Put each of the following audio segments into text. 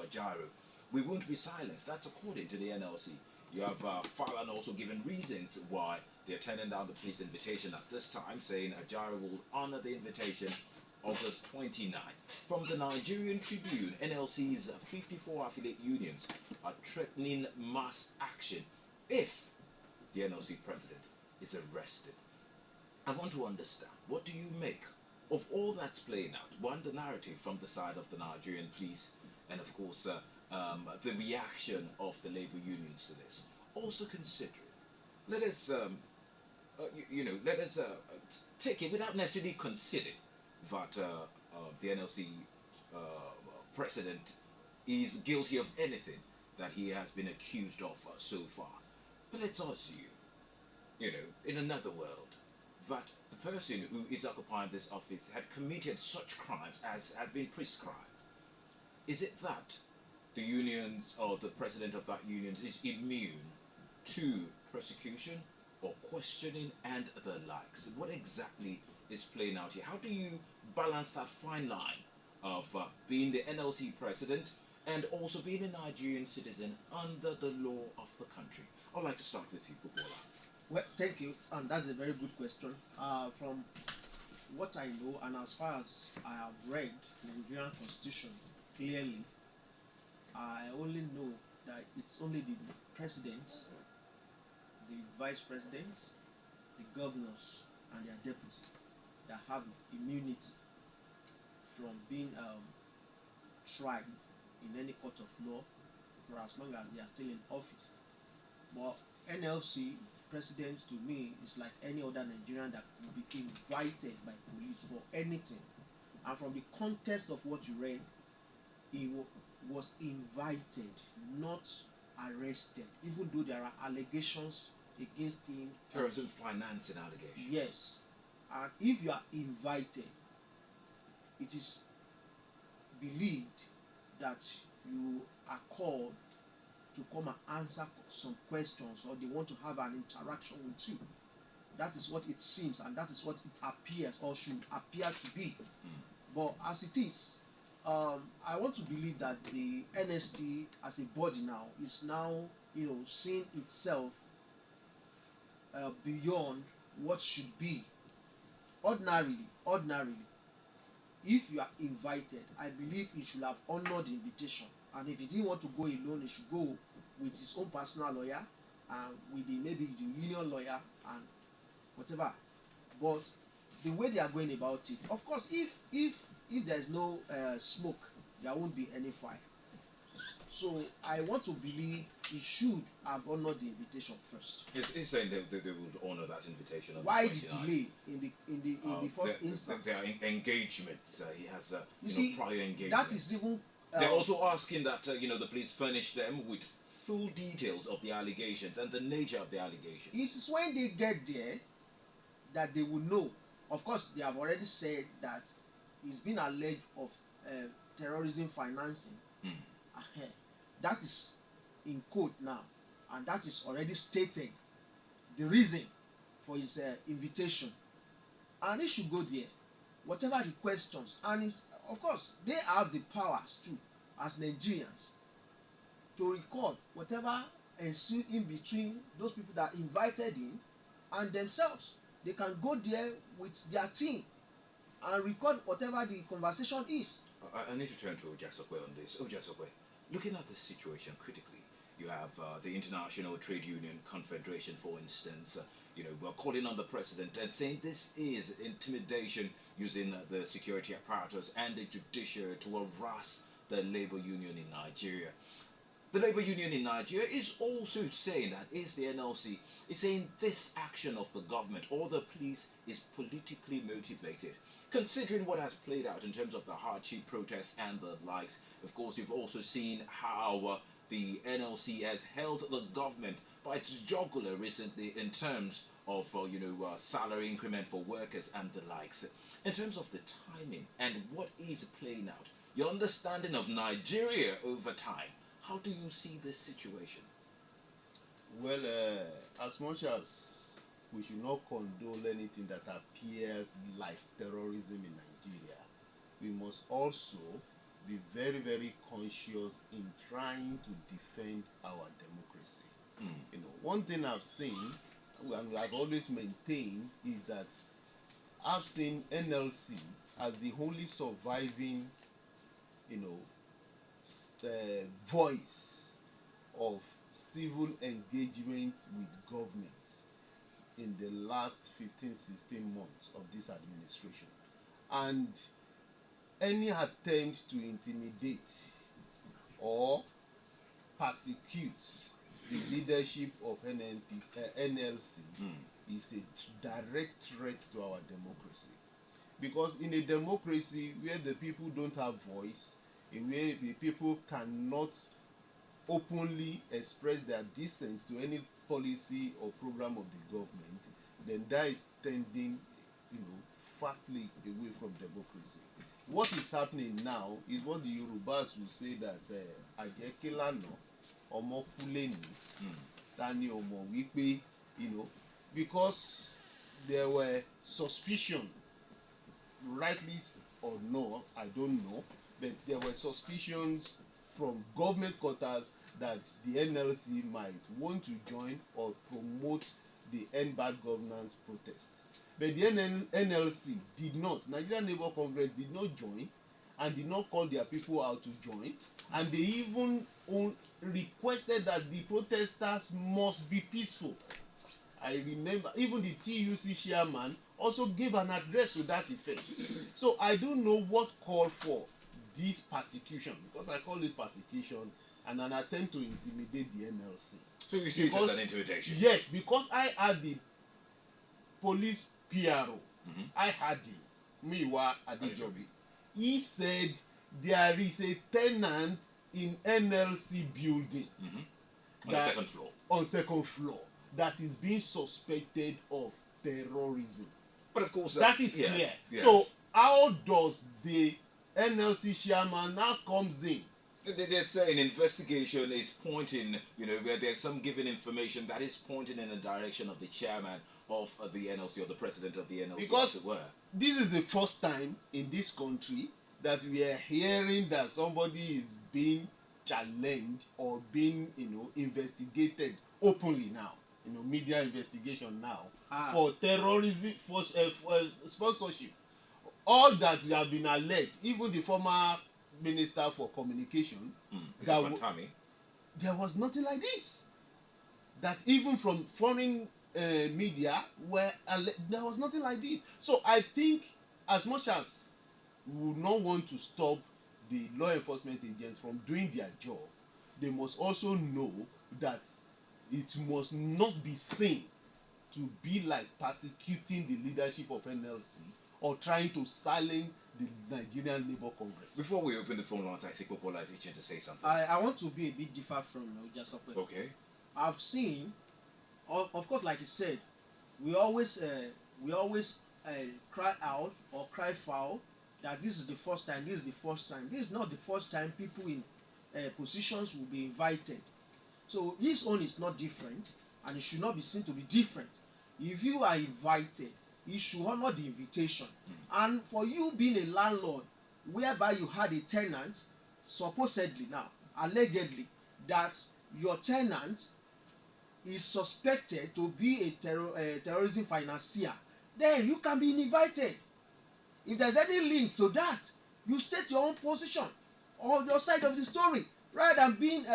gyro. We won't be silenced. That's according to the NLC. You have Fallon also given reasons why they're turning down the police invitation at this time, saying Ajara will honor the invitation August 29. From the Nigerian Tribune, NLC's 54 affiliate unions are threatening mass action if the NLC president is arrested. I want to understand, what do you make of all that's playing out? One, the narrative from the side of the Nigerian police, and of course, the reaction of the labor unions to this. Also considering, let us, let us take it without necessarily considering that the NLC president is guilty of anything that he has been accused of so far. But let's assume, in another world, that the person who is occupying this office had committed such crimes as had been prescribed. Is it that the unions or the president of that union is immune to persecution or questioning and the likes? What exactly is playing out here? How do you balance that fine line of being the NLC president and also being a Nigerian citizen under the law of the country? I'd like to start with you, Bukola. Well, thank you, and that's a very good question. From what I know, and as far as I have read the Nigerian Constitution clearly, I only know that it's only the presidents, the vice presidents, the governors, and their deputies that have immunity from being tried in any court of law for as long as they are still in office. But NLC president to me is like any other Nigerian that could be invited by police for anything. And from the context of what you read, he was invited, not arrested, even though there are allegations against him. Terrorism financing allegations. Yes. And if you are invited, it is believed that you are called to come and answer some questions, or they want to have an interaction with you. That is what it seems, and that is what it appears or should appear to be. But as it is, I want to believe that the NST as a body now is now, seeing itself beyond what should be. Ordinarily, if you are invited, I believe he should have honored the invitation. And if he didn't want to go alone, he should go with his own personal lawyer and with maybe the union lawyer and whatever. But the way they are going about it, of course, if there is no smoke, there won't be any fire. So I want to believe he should have honored the invitation first. He's saying they would honor that invitation. On Why the the delay in the first instance? Their engagements. He has prior engagement. That is even. They're also asking that the police furnish them with full details of the allegations and the nature of the allegations. It is when they get there that they will know. Of course, they have already said that he's been alleged of terrorism financing. That is in court now, and that is already stated the reason for his invitation, and he should go there, whatever the questions, and of course they have the powers too as Nigerians to record whatever ensued in between those people that invited him and themselves. They can go there with their team and record whatever the conversation is. I need to turn to Ojasope on this. Ojasope, looking at the situation critically, you have the International Trade Union Confederation, for instance, we're calling on the president and saying this is intimidation using the security apparatus and the judiciary to harass the labor union in Nigeria. The labor union in Nigeria is also saying that the NLC is saying this action of the government or the police is politically motivated. Considering what has played out in terms of the hardship protests and the likes, of course, you've also seen how the NLC has held the government by its jugular recently in terms of salary increment for workers and the likes. In terms of the timing and what is playing out, your understanding of Nigeria over time, how do you see this situation? Well, as much as we should not condone anything that appears like terrorism in Nigeria, we must also be very, very conscious in trying to defend our democracy. You know, one thing I've seen, and I've always maintained, is that I've seen NLC as the only surviving, you know, voice of civil engagement with government in the last 15, 16 months of this administration. And any attempt to intimidate or persecute the leadership of NLC is a direct threat to our democracy. Because in a democracy where the people don't have voice, in where the people cannot openly express their dissent to any policy or program of the government, then that is tending, you know, fastly away from democracy. What is happening now is what the Yorubas will say that Ajekilano Omo Kuleni Tani Omo Wipe, you know, because there were suspicion, rightly or no, I don't know, but there were suspicions from government quarters that the NLC might want to join or promote the End Bad Governance protest. But the NLC did not, Nigerian Labour Congress did not join and did not call their people out to join, and they even requested that the protesters must be peaceful. I remember even the TUC chairman also gave an address to that effect. So I don't know what called for this persecution, because I call it persecution and an attempt to intimidate the NLC. So you see it as an intimidation? Yes, because I had the police PRO. I had him, Miwa Adejobi. He said there is a tenant in NLC building on the second floor. On second floor that is being suspected of terrorism. But of course, that is clear. Yes. So how does the NLC chairman now comes in? They're saying investigation is pointing, you know, where there's some given information that is pointing in the direction of the chairman of the NLC or the president of the NLC, because as it were. This is the first time in this country that we are hearing that somebody is being challenged or being, you know, investigated openly now. You know, media investigation now for terrorism, for sponsorship. All that we have been alleged, even the former minister for communication, there was nothing like this. That even from foreign media, there was nothing like this. So I think, as much as we would not want to stop the law enforcement agents from doing their job, they must also know that it must not be seen to be like persecuting the leadership of NLC or trying to silence the Nigerian Labour Congress. Before we open the phone lines, I see Popola is itching to say something. I want to be a bit different from Ojasope. Okay. I've seen, of course, like you said, we always cry out or cry foul that this is the first time, this is the first time. This is not the first time people in positions will be invited. So his own is not different, and it should not be seen to be different. If you are invited, you should honor the invitation. And for you being a landlord, whereby you had a tenant, supposedly now, allegedly, that your tenant is suspected to be a terrorism financier, then you can be invited. If there's any link to that, you state your own position or your side of the story, rather than being,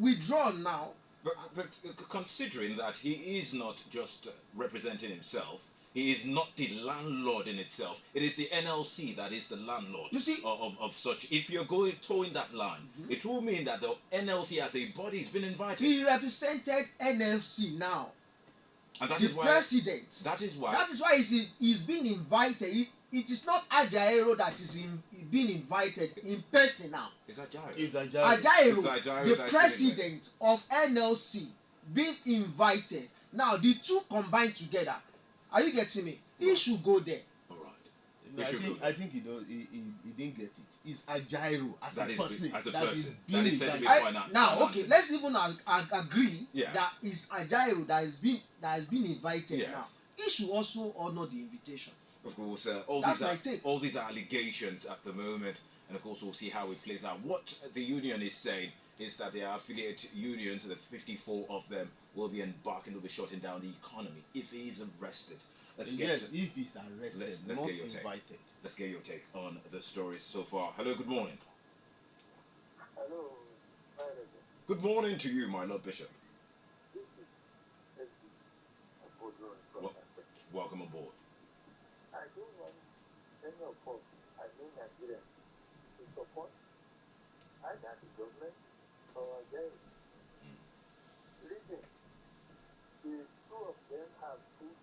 withdrawn now. But considering that he is not just representing himself, he is not the landlord in itself. It is the NLC that is the landlord. You see, of such. If you're towing that line, it will mean that the NLC as a body has been invited. He represented NLC now. And that the is why, president. That is why. That is why he's being invited. It is not Ajaero that is being invited in person now. It's Ajaero. It's Ajaero. The president of NLC, being invited. Now the two combined together. Are you getting me? He should go there. All right. No, I think he didn't get it. It's Ajaero as a person. That is being invited. Now, okay, let's even agree that it's Ajaero that has been invited. Yes. Now. He should also honor the invitation. Of course, all these allegations at the moment and of course we'll see how it plays out. What the union is saying is that their affiliate unions, the 54 of them, will be embarking, will be shutting down the economy if he is arrested. Let's Yes, get if he's arrested, let's not get your take. invited. Let's get your take on the stories so far. Hello, good morning. Hello, my name Good morning to you, my Lord Bishop. is SB Abodron from Well- Welcome aboard. I don't want any of us, I mean Nigerians, to support either the government or against. Mm. Listen, the two of them have put